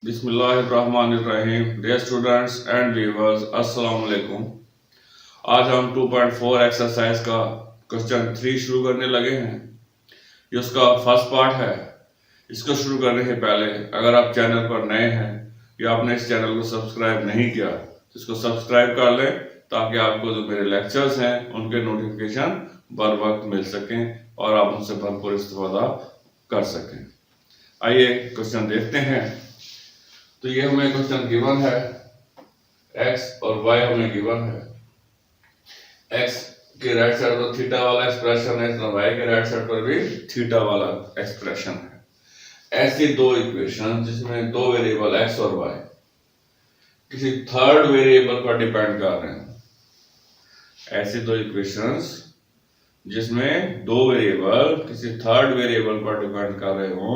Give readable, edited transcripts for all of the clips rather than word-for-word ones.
बिस्मिल्लाहिर्रहमानिर्रहीम। Dear students and viewers, अस्सलाम वालेकुम। आज हम 2.4 एक्सरसाइज का क्वेश्चन 3 शुरू करने लगे हैं। ये उसका फर्स्ट पार्ट है। इसको शुरू करने से पहले अगर आप चैनल पर नए हैं या आपने इस चैनल को सब्सक्राइब नहीं किया तो इसको सब्सक्राइब कर लें ताकि आपको जो मेरे लेक्चर्स हैं उनके नोटिफिकेशन बर वक्त मिल सकें और आप उनसे भरपूर इस्तेफादा कर सकें। आइए क्वेश्चन देखते हैं। तो ये हमें क्वेश्चन गिवन है, x और y हमें गिवन है। x के राइट साइड पर थीटा वाला एक्सप्रेशन है, तो y के राइट साइड पर भी थीटा वाला एक्सप्रेशन है। ऐसी दो इक्वेशन जिसमें दो वेरिएबल x और y किसी थर्ड वेरिएबल पर डिपेंड कर रहे हैं। ऐसी दो इक्वेशंस जिसमें दो वेरिएबल किसी थर्ड वेरिएबल पर डिपेंड कर रहे हो,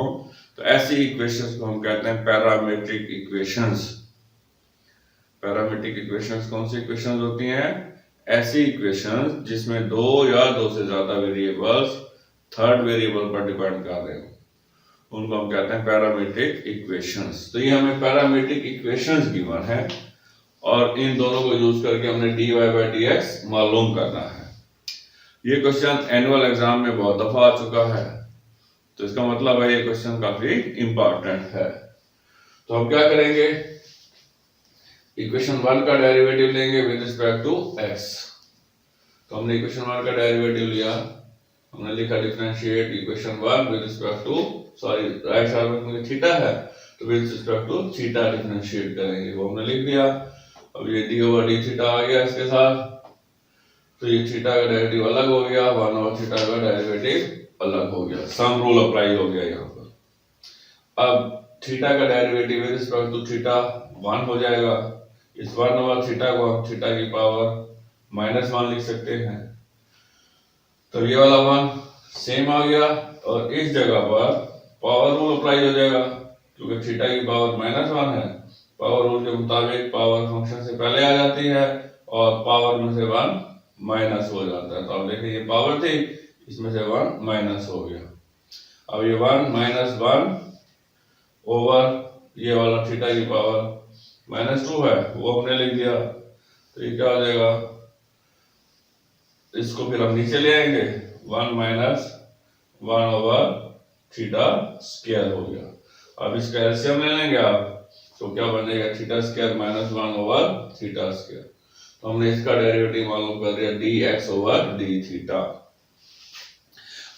तो ऐसी इक्वेशंस को हम कहते हैं पैरामीट्रिक इक्वेशंस। पैरामीट्रिक इक्वेशंस कौन सी इक्वेशंस होती हैं? ऐसी इक्वेशंस जिसमें दो या दो से ज्यादा वेरिएबल्स थर्ड वेरिएबल पर डिपेंड कर रहे हो, उनको हम कहते हैं पैरामीट्रिक इक्वेशंस। तो ये हमें पैरामीट्रिक इक्वेशंस गिवन है और इन दोनों को यूज करके हमने dy by dx मालूम करना है। ये क्वेश्चन एनुअल एग्जाम में बहुत दफा आ चुका है, तो इसका मतलब है ये क्वेश्चन काफी इंपॉर्टेंट है। तो हम क्या करेंगे, इक्वेशन 1 का डेरिवेटिव लेंगे विद रिस्पेक्ट टू x। तो हमने इक्वेशन 1 का डेरिवेटिव लिया, हमने लिखा differentiate equation 1 with respect to right side में थीटा है तो with respect to theta differentiate करेंगे, वो हमने लिख दिया। अब ये d ओवर d थीटा आ गया इसके साथ, तो ये थीटा का डेरिवेटिव अलग हो गया, 1 ओवर थीटा का डेरिवेटिव अलग हो गया, सम रूल अप्लाई हो गया यहाँ पर। अब थीटा का derivative with respect to theta 1 हो जाएगा। इस 1 ओवर थीटा को हम थीटा की पावर -1 लिख सकते हैं, तो ये वाला 1 सेम आ गया और इस जगह पर पावर रूल अप्लाई हो जाएगा क्योंकि थीटा की पावर -1 है। पावर रूल के मुताबिक पावर फंक्शन से पहले आ जाती है और पावर में से 1 माइनस हो जाता है। तो अब देखिए ये पावर थी, इसमें से 1 माइनस हो गया। अब ये 1 -1 ओवर ये वाला थीटा की पावर -2 है, वो हमने लिख दिया। तो ये क्या हो जाएगा, इसको फिर हम नीचे ले आएंगे, 1 - 1 ओवर थीटा स्क्वायर हो गया। अब इसका एलसीएम ले लेंगे आप, तो क्या बनेगा, theta square -1 over theta square. तो हमने इसका डेरिवेटिव मालूम कर दिया dx ओवर d थीटा।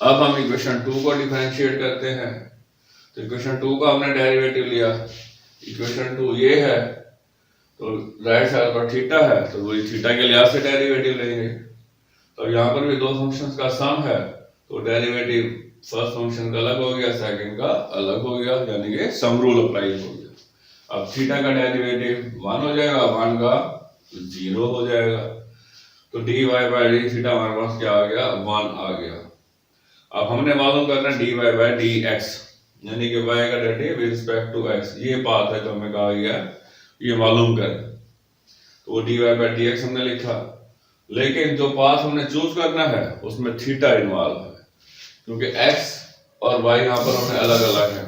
अब हम इक्वेशन 2 को डिफरेंशिएट करते हैं। तो इक्वेशन 2 का हमने डेरिवेटिव लिया, इक्वेशन 2 ये है, तो राइट साइड पर थीटा है तो वही थीटा के लिहाज से डेरिवेटिव लेंगे। तो यहाँ पर भी दो फंक्शंस का सम है, तो डेरिवेटिव फर्स्ट फंक्शन का अलग हो गया, सेकंड का अलग हो गया, यानी कि सम रूल अप्लाई हो गया। अब थीटा का डेरिवेटिव 1 हो जाएगा, 1 का 0 हो जाएगा। तो dy by d थीटा हमारे पास क्या आ गया, 1 आ गया। अब हमने मालूम करना dy by dx, यानी कि y का derivative with respect to x। ये पाथ है जो हमें कहा गया ये मालूम करें, तो वो dy by dx हमने लिखा। लेकिन जो पाथ हमने चूज करना है उसमें थीटा इन्वॉल्व है, क्योंकि x और y यहाँ पर हमें अलग अलग है।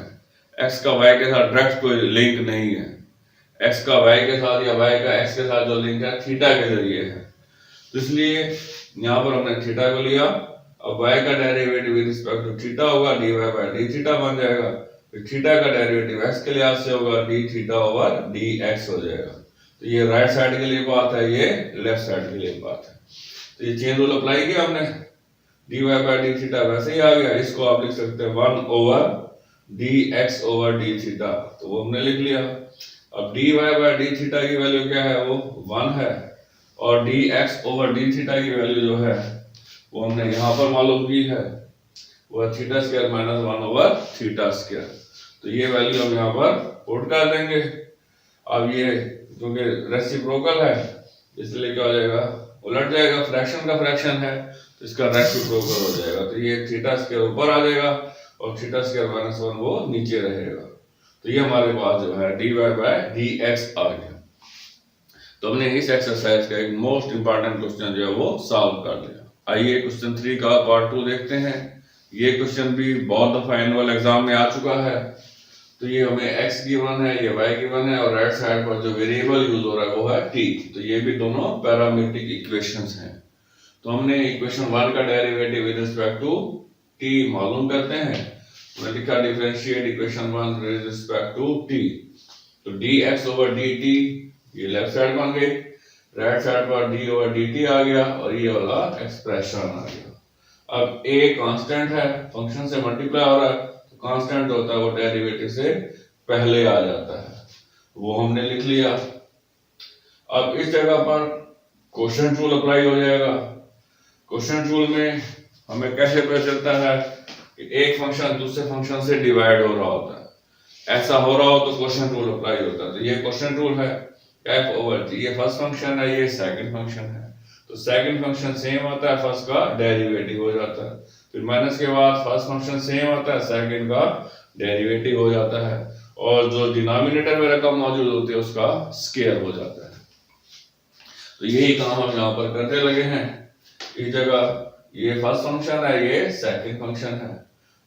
x का y के साथ डायरेक्ट कोई लिंक नहीं है, x का y के साथ या y का x के साथ जो लिंक है थीटा के जरिए है। तो इसलिए यहाँ पर हमने थीटा को लिया। अब y का derivative with respect to theta होगा, dy by d थीटा बन जाएगा। फिर थीटा का डेरिवेटिव x के लिहाज से होगा, d थीटा ओवर dx हो जाएगा। तो ये राइट साइड के लिए बात है, ये लेफ्ट साइड के लिए बात है। तो ये चेन रूल अप्लाई किया हमने, dy by d थीटा वैसे ही आ गया। इसको आप लिख सकते हैं 1 over dx over d theta, तो वो हमने लिख लिया। अब dy by d थीटा की वैल्यू क्या है, वो 1 है, और dx ओवर d थीटा की वैल्यू जो है वो हमने यहाँ पर मालूम की है, वो theta square -1 over theta square. तो ये वैल्यू हम यहाँ पर पुट कर देंगे। अब ये क्योंकि रेसिप्रोकल है इसलिए क्या हो जाएगा, उलट जाएगा, फ्रैक्शन का फ्रैक्शन है तो इसका रेसिप्रोकल हो जाएगा। तो ये थीटा स्क्वायर ऊपर आ जाएगा और थीटा स्क्वायर -1 वो नीचे रहेगा। तो ये हमारे पास जो है dy by dx आ गया। तो हमने इस एक्सरसाइज का एक मोस्ट इंपॉर्टेंट क्वेश्चन जो है वो सॉल्व कर लिया। आइए क्वेश्चन 3 का पार्ट 2 देखते हैं। ये क्वेश्चन भी बहुत दफा एनुअल एग्जाम में आ चुका है, तो ये हमें x गिवन है, ये y गिवन है, और राइट साइड पर जो वेरिएबल यूज हो रहा है वो है t। तो ये भी दोनों पैरामीट्रिक इक्वेशंस हैं। तो हमने इक्वेशन 1 का derivative with respect to t मालूम करते हैं। मैंने लिखा differentiate equation 1 with respect to t। तो dx ओवर dt ये लेफ्ट साइड बन गई, राइट साइड पर d ओवर dt आ गया, और ये वाला एक्सप्रेशन आ गया। अब a कांस्टेंट है, फंक्शन से मल्टीप्लाई हो रहा है, तो कांस्टेंट होता है वो डेरिवेटिव से पहले आ जाता है, वो हमने लिख लिया। अब इस जगह पर क्वोशिएंट रूल अप्लाई हो जाएगा। क्वोशिएंट रूल में हमें कैसे पता चलता है कि एक फंक्शन दूसरे फंक्शन से डिवाइड हो रहा होता है, ऐसा हो रहा हो तो क्वोशिएंट रूल अप्लाई होता है। तो ये क्वोशिएंट रूल है f ओवर g, ये फर्स्ट फंक्शन है, ये सेकंड फंक्शन है, तो सेकंड फंक्शन सेम आता है, फर्स्ट का डेरिवेटिव हो जाता है। फिर माइनस के बाद फर्स्ट फंक्शन सेम आता है, सेकंड का डेरिवेटिव हो जाता है, और जो डिनोमिनेटर में रकम मौजूद होती है उसका स्क्वायर हो जाता है। तो यही काम हम यहाँ पर करने लगे हैं। इस जगह ये फर्स्ट फंक्शन है, ये सेकंड फंक्शन है,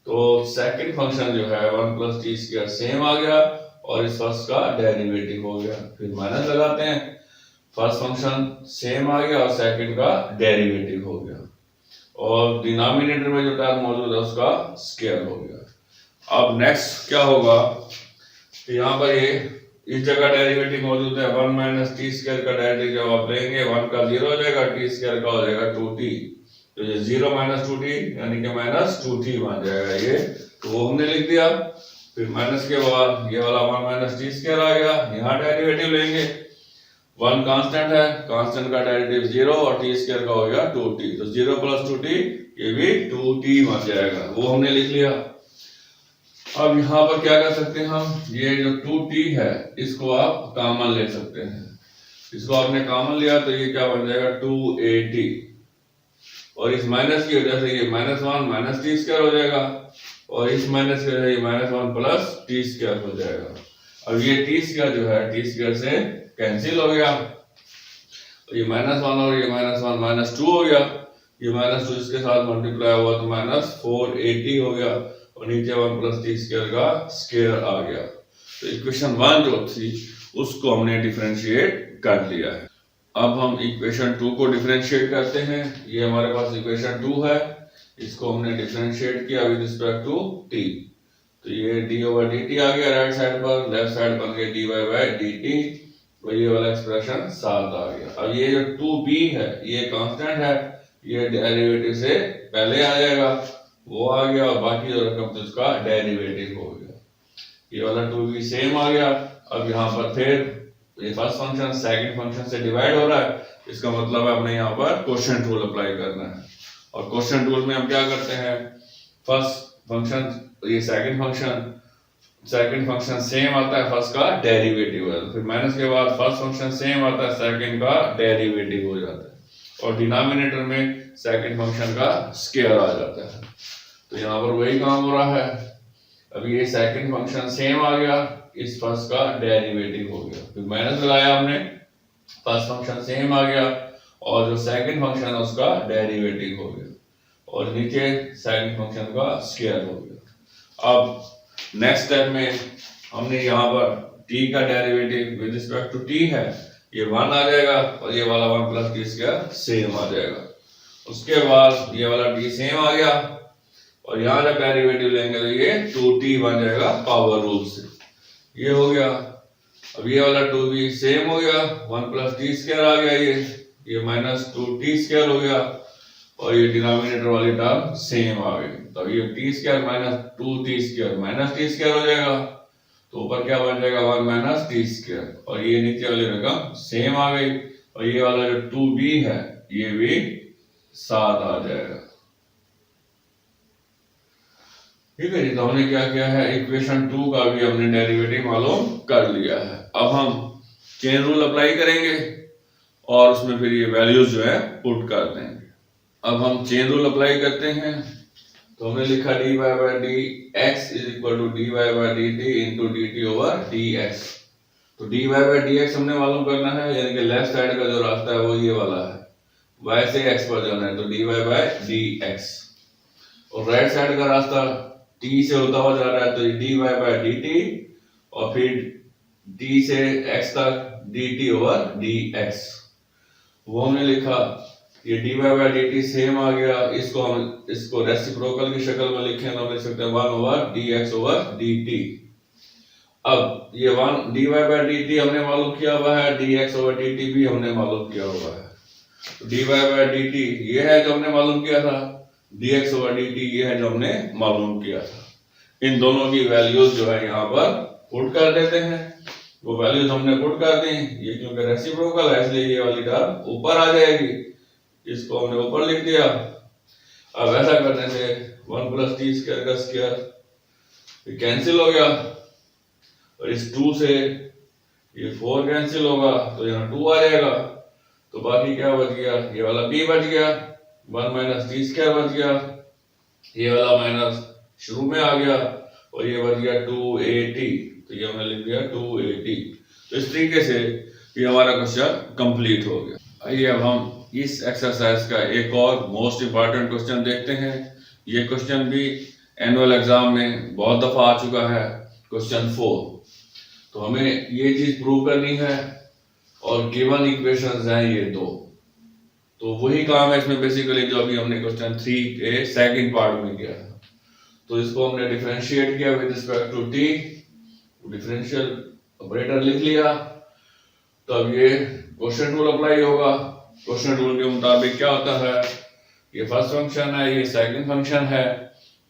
तो सेकंड फंक्शन जो है 1 प्लस टी स्क्वायर सेम आ गया, और इस फर्स्ट का डेरिवेटिव हो गया। फिर माइनस लगाते हैं, फर्स्ट फंक्शन सेम आ गया और सेकंड का डेरिवेटिव हो गया, और डिनोमिनेटर में जो टर्म मौजूद है उसका स्क्वायर हो गया। अब नेक्स्ट क्या होगा, तो यहाँ पर ये इस जगह डेरिवेटिव मौजूद है, 1 माइनस टी स्क्वायर का डेरिवेटिव जब आप लेंगे 1 का 0 हो जाएगा, टी स्क्वायर का हो जाएगा 2t, तो ये 0 माइनस 2t यानी कि माइनस 2t बन जाएगा ये, तो वो हमने लिख दिया। फिर माइनस के बाद ये वाला 1 माइनस टी स्क्वायर आ गया, यहाँ डेरिवेटिव लेंगे, 1 कांस्टेंट है, कांस्टेंट का डेरिवेटिव 0 और टी स्क्वायर का हो गया 2t, तो 0 प्लस 2t ये भी 2t बन जाएगा, वो हमने लिख लिया। अब यहाँ पर क्या कर सकते हैं हम, ये जो 2t है इसको आप कॉमन ले सकते हैं, इसको आपने कॉमन लिया तो ये क्या बन जाएगा 2at, और इस माइनस की वजह से ये -1 माइनस टी स्क्वायर हो जाएगा, और इस माइनस की वजह से ये -1 प्लस टी स्क्वायर हो जाएगा। अब ये टी स्क्वायर जो है टी स्क्वायर से कैंसिल हो गया, तो ये -1 और ये -1 -2 हो गया, ये -2 इसके साथ मल्टीप्लाई हुआ तो -480 हो गया, और नीचे 1 प्लस टी स्क्वायर का स्क्वायर आ गया। तो इक्वेशन 1 जो थी उसको हमने डिफरेंशिएट कर लिया है। अब हम इक्वेशन 2 को डिफरेंशिएट करते हैं। ये हमारे पास इक्वेशन 2 है, इसको हमने डिफरेंशिएट किया विद रिस्पेक्ट टू t, तो ये d ओवर dt आ गया राइट साइड पर, लेफ्ट साइड बन गया dy बाय dt, तो ये वाला एक्सप्रेशन 7 आ गया। अब ये जो 2b है ये कांस्टेंट है, ये डेरिवेटिव से पहले आ जाएगा, वो आ गया, और बाकी जो रकम थी उसका डेरिवेटिव हो गया। ये वाला 2b सेम आ गया। अब यहाँ पर फिर ये फर्स्ट फंक्शन सेकंड फंक्शन से डिवाइड हो रहा है, इसका मतलब है हमने यहाँ पर क्वोशिएंट रूल अप्लाई करना है, और क्वोशिएंट रूल में हम क्या करते हैं, फर्स्ट फंक्शन ये सेकंड फंक्शन सेम आता है, फर्स्ट का डेरिवेटिव है, फिर माइनस के बाद फर्स्ट फंक्शन सेम आता है, सेकंड का डेरिवेटिव हो जाता है, और डिनोमिनेटर में सेकंड फंक्शन का स्क्वायर आ जाता है। तो यहाँ पर वही काम हो रहा है। अब ये सेकंड फंक्शन सेम आ गया, इस फर्स्ट का डेरिवेटिव हो गया, फिर माइनस लगाया हमने, फर्स्ट फंक्शन सेम आ गया, और जो सेकंड फंक्शन है उसका डेरिवेटिव हो गया, और नीचे सेकंड फंक्शन का स्क्वायर हो गया। अब नेक्स्ट स्टेप में हमने यहाँ पर t का derivative with respect to t है, ये 1 आ जाएगा, और ये वाला 1 प्लस टी स्क्वायर सेम आ जाएगा। उसके बाद ये वाला t सेम आ गया, और यहाँ जब डेरिवेटिव लेंगे तो ये 2t बन जाएगा पावर रूल से, ये हो गया। अब ये वाला 2b सेम हो गया, 1 प्लस टी स्क्वायर आ गया, ये -2t स्क्वायर हो गया, और ये डिनोमिनेटर वाली टर्म सेम आ गई, तो ये t square -2t square -t square हो जाएगा, तो ऊपर क्या बन जाएगा 1 माइनस टी स्क्वायर, और ये नीचे वाली रकम सेम आ गई, और ये वाला जो 2b है ये भी 7 आ जाएगा। ठीक है जी, तो हमने क्या किया है, इक्वेशन 2 का भी हमने डेरिवेटिव मालूम कर लिया है। अब हम चेन रूल अप्लाई करेंगे और उसमें फिर ये वैल्यूज जो है पुट कर देंगे। अब हम चेन रूल अप्लाई करते हैं, तो हमने लिखा dy by dx is equal to dy by dt into dt over dx। तो dy बाय dx हमने मालूम करना है, यानी कि लेफ्ट साइड का जो रास्ता है वो ये वाला है, y से x पर जाना है, तो dy बाय dx, और राइट साइड का रास्ता t से होता हुआ जा रहा है, तो dy बाय dt और फिर टी से एक्स तक d t over D x, वो हमने लिखा। ये d Y by D t same आ गया, इसको रेसिप्रोकल की शक्ल में लिखें तो हम लिख सकते हैं 1 over D X over D T. अब ये 1 D Y by D T हमने मालूम किया हुआ है, D X over D T भी हमने मालूम किया हुआ है। तो D Y by D T ये है जो हमने मालूम किया था, D X over D T ये है जो हमने मालूम किया था। इन दोनों की वैल्यूज जो है यहाँ पर पुट कर देते हैं। वो वैल्यूज हमने पुट कर दी, ये क्योंकि रेसिप्रोकल है इसलिए ये वाली टर्म ऊपर आ जाएगी, इसको हमने ऊपर लिख दिया। अब ऐसा करने से 1 प्लस टी स्क्वायर का स्क्वायर कैंसिल हो गया, और इस 2 से ये 4 कैंसिल होगा तो यहाँ 2 आ जाएगा। तो बाकी क्या बच गया, ये वाला b बच गया, 1 माइनस टी स्क्वायर बच गया, ये वाला माइनस शुरू में आ गया, और ये बच गया 2at, तो ये हमने लिख दिया 2at। तो इस तरीके से ये हमारा क्वेश्चन कंप्लीट हो गया। आइए अब हम इस एक्सरसाइज का एक और मोस्ट इंपॉर्टेंट क्वेश्चन देखते हैं। ये क्वेश्चन भी एनुअल एग्जाम में बहुत दफा आ चुका है, क्वेश्चन 4। तो हमें ये चीज प्रूव करनी है, और गिवन इक्वेशंस हैं ये दो, तो वही काम है इसमें बेसिकली जो अभी हमने क्वेश्चन 3 के सेकंड पार्ट में किया था। तो इसको हमने डिफरेंशिएट किया with respect to T, differential operator लिख लिया। तो अब ये क्वोशिएंट रूल अप्लाई होगा। क्वोशिएंट रूल के मुताबिक क्या होता है, ये फर्स्ट फंक्शन है, ये सेकंड फंक्शन है,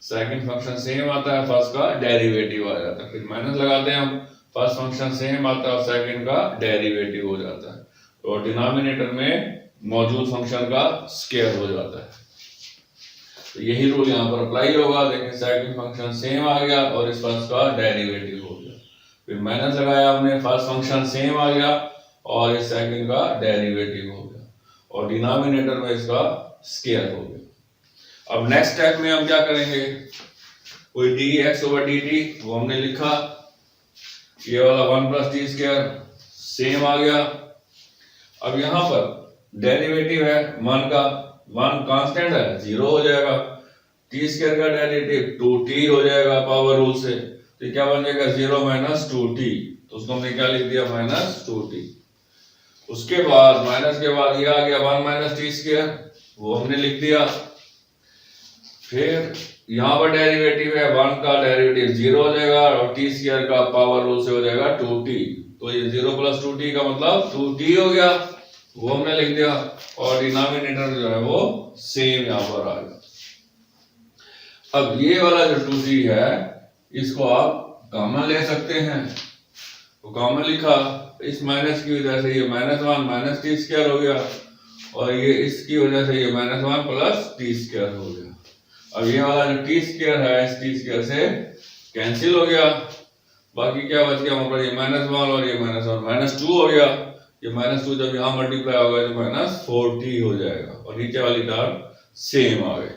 सेकंड फंक्शन सेम आता है, फर्स्ट का डेरिवेटिव आ जाता है, फिर माइनस लगाते हैं हम, फर्स्ट फंक्शन सेम आता है और सेकंड का डेरिवेटिव हो जाता है, और डिनोमिनेटर में मौजूद फंक्शन का स्क्वायर हो जाता है। तो यही रूल यहाँ पर अप्लाई होगा। देखें सेकंड फंक्शन सेम आ गया और इस फर्स्ट का डेरिवेटिव हो गया, फिर माइनस लगाया हमने, फर्स्ट फंक्शन सेम आ गया और इस सेकंड का डेरिवेटिव हो गया, और डिनोमिनेटर में इसका स्क्वायर हो गया। अब नेक्स्ट स्टेप में हम क्या करेंगे, कोई D X over D T वो हमने लिखा, ये वाला 1 प्लस टी स्क्वायर सेम आ गया। अब यहाँ पर डेरिवेटिव है 1 का, 1 कांस्टेंट है 0 हो जाएगा, टी स्क्वायर का डेरिवेटिव 2t हो जाएगा पावर रूल से, तो क्या बन जाएगा 0 माइनस 2t, तो उसको हमने क्या लिख दिया माइनस 2t। उसके बाद माइनस के बाद ये आ गया 1 माइनस टी स्क्वायर, वो हमने लिख दिया। फिर यहाँ पर डेरिवेटिव है 1 का डेरिवेटिव 0 हो जाएगा और टी स्क्वायर का पावर रूल से हो जाएगा 2t, तो ये 0 प्लस 2t का मतलब 2t हो गया, वो हमने लिख दिया। और डिनोमिनेटर जो है वो सेम यहाँ पर आ गया। अब ये वाला जो 2t है इसको आप कॉमन ले सकते हैं, तो कॉमन लिखा, इस माइनस की वजह से ये -1 माइनस टी स्क्वायर हो गया, और ये इसकी वजह से ये -1 प्लस टी स्क्वायर हो गया। अब ये वाला जो टी स्क्वायर है इस टी स्क्वायर से कैंसिल हो गया, बाकी क्या बच गया हमारे पास, ये -1 और ये -1 -2 हो गया। ये -2 जब यहाँ मल्टीप्लाई होगा तो -4t हो जाएगा, और नीचे वाली टर्म सेम आ गई।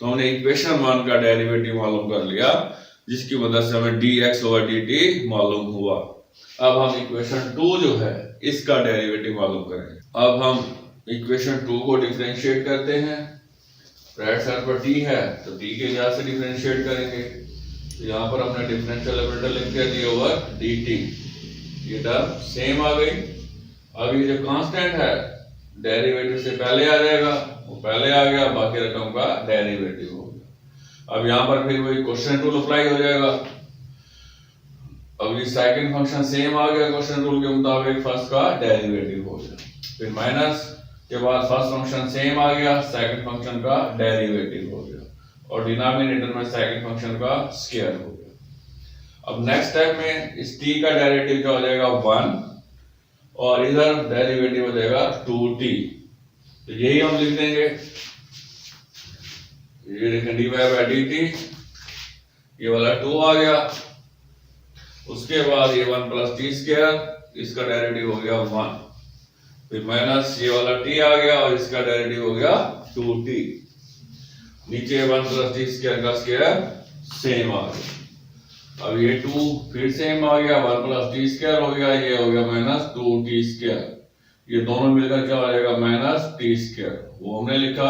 तो हमने इक्वेशन 1 का डेरिवेटिव मालूम कर लिया, जिसकी मदद से हमें dx ओवर dt मालूम हुआ। अब हम इक्वेशन 2 जो है इसका डेरिवेटिव मालूम करेंगे। अब हम इक्वेशन 2 को डिफरेंशिएट करते हैं, राइट साइड पर t है तो t के लिहाज से डिफरेंशिएट करेंगे। तो यहाँ पर हमने डिफरेंशियल ऑपरेटर लिख दिया d ओवर dt, ये टर्म सेम आ गई। अब ये जो कांस्टेंट है डेरिवेटिव से पहले आ जाएगा, वो पहले आ गया, बाकी रकम का डेरिवेटिव हो गया। अब यहाँ पर फिर वही क्वोशिएंट रूल अप्लाई हो जाएगा। अब ये सेकंड फंक्शन सेम आ गया क्वोशिएंट रूल के मुताबिक, फर्स्ट का डेरिवेटिव हो गया, फिर माइनस के बाद फर्स्ट फंक्शन सेम आ गया, सेकंड फंक्शन का डेरिवेटिव हो गया, और डिनोमिनेटर में सेकंड फंक्शन का स्क्वायर हो गया। अब नेक्स्ट स्टेप में इस t का डेरिवेटिव क्या हो जाएगा 1, और इधर डेरिवेटिव हो जाएगा 2t, तो यही हम लिख देंगे। ये देखें dy बाई dt, ये वाला 2 आ गया, उसके बाद ये 1 प्लस टी स्क्वायर, इसका डेरिवेटिव हो गया 1, फिर माइनस ये वाला t आ गया और इसका डेरिवेटिव हो गया 2t, नीचे 1 प्लस टी स्क्वायर का स्क्वायर सेम आ गया। अब ये 2 फिर सेम आ गया, 1 प्लस टी स्क्वायर हो गया, ये हो गया -2t स्क्वायर, ये दोनों मिलकर क्या हो जाएगा -t स्क्वायर, वो हमने लिखा,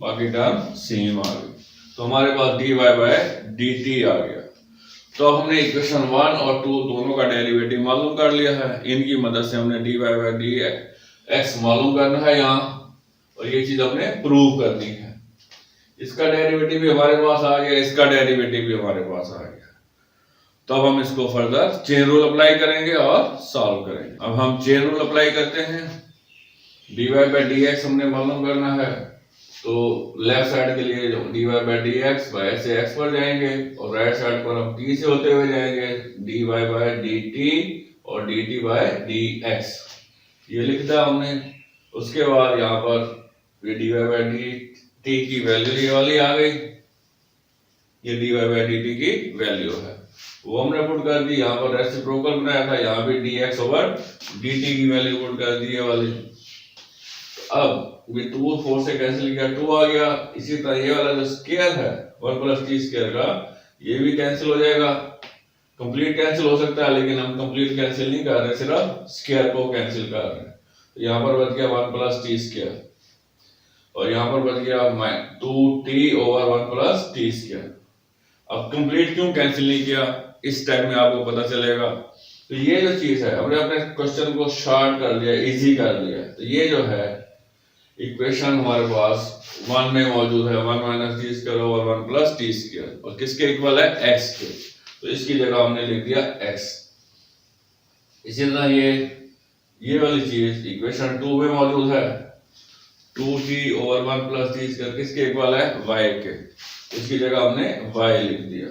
बाकी टर्म सेम आ गई। तो हमारे पास dy बाई dt आ गया। तो हमने इक्वेशन 1 और 2 दोनों का डेरिवेटिव मालूम कर लिया है। इनकी मदद से हमने dy बाई डी एक्स मालूम करना है यहाँ, और ये चीज हमने प्रूव करनी है। इसका डेरिवेटिव भी हमारे पास आ गया, इसका डेरिवेटिव भी हमारे पास आ गया। तो अब हम इसको फर्दर चेन रूल अप्लाई करेंगे और सॉल्व करेंगे। अब हम चेन रूल अप्लाई करते हैं। dy बाई डी एक्स हमने मालूम करना है, तो लेफ्ट साइड के लिए जो dy by D X Y से x पर जाएंगे, और राइट साइड पर हम t से होते हुए जाएंगे dy बाई डी टी और dt बाई डी एक्स, ये लिख दिया हमने। उसके बाद यहाँ पर dy बाई डी टी की वैल्यू ये वाली आ गई, ये dy बाई डी टी की वैल्यू है, वो हमने पुट कर दी। यहाँ पर रेसिप्रोकल बनाया था, यहाँ भी dx ओवर dt की वैल्यू पुट कर दी ये वाली। अब ये 2 4 से कैंसिल किया, 2 आ गया। इसी तरह ये वाला जो स्क्वायर है 1 प्लस टी स्क्वायर का, ये भी कैंसिल हो जाएगा। कंप्लीट कैंसिल हो सकता है, लेकिन हम कंप्लीट कैंसिल नहीं कर रहे, सिर्फ स्क्वायर को कैंसिल कर रहे हैं। तो यहाँ पर बच गया 1 प्लस टी स्क्वायर, और यहाँ पर बच गया 2t over 1 plus T square. अब कंप्लीट क्यों कैंसिल नहीं किया, इस टाइम में आपको पता चलेगा। तो ये जो चीज है, हमने अपने क्वेश्चन को शॉर्ट कर लिया, इजी कर लिया। तो ये जो है इक्वेशन हमारे पास 1 में मौजूद है, 1 minus T square over 1 plus T square, और किसके इक्वल है, x के। तो इसकी जगह हमने लिख दिया x। इसी तरह ये वाली चीज इक्वेशन 2 में मौजूद है, 2t over 1 plus T square किसके इक्वल है, y के। इसकी जगह हमने y लिख दिया।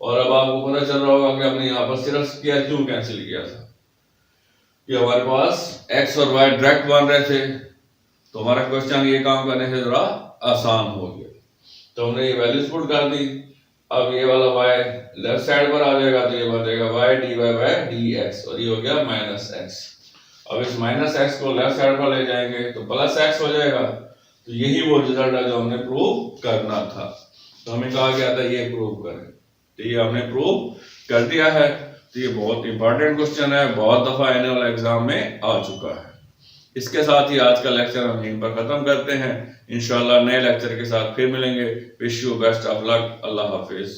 और अब आपको पता चल रहा होगा कि हमने यहाँ पर सिर्फ स्क्वायर क्यों कैंसिल किया था, कि हमारे पास x और y डायरेक्ट बन रहे थे, तो हमारा क्वेश्चन ये काम करने से जरा आसान हो गया। तो हमने ये वैल्यूज पुट कर दी। अब ये वाला y लेफ्ट साइड पर आ जाएगा, तो ये बन जाएगा y dy by D x, और ये हो गया माइनस x। अब इस माइनस x को लेफ्ट साइड पर ले जाएंगे तो प्लस x हो जाएगा। तो यही वो रिजल्ट है जो हमने प्रूव करना था। तो हमें कहा गया था ये प्रूव करें, तो ये हमने प्रूव कर दिया है। तो ये बहुत इंपॉर्टेंट क्वेश्चन है, बहुत दफा एनुअल एग्जाम में आ चुका है। इसके साथ ही आज का लेक्चर हम यहीं पर खत्म करते हैं। इंशाल्लाह नए लेक्चर के साथ फिर मिलेंगे। Wish you best of luck. Allah Hafiz.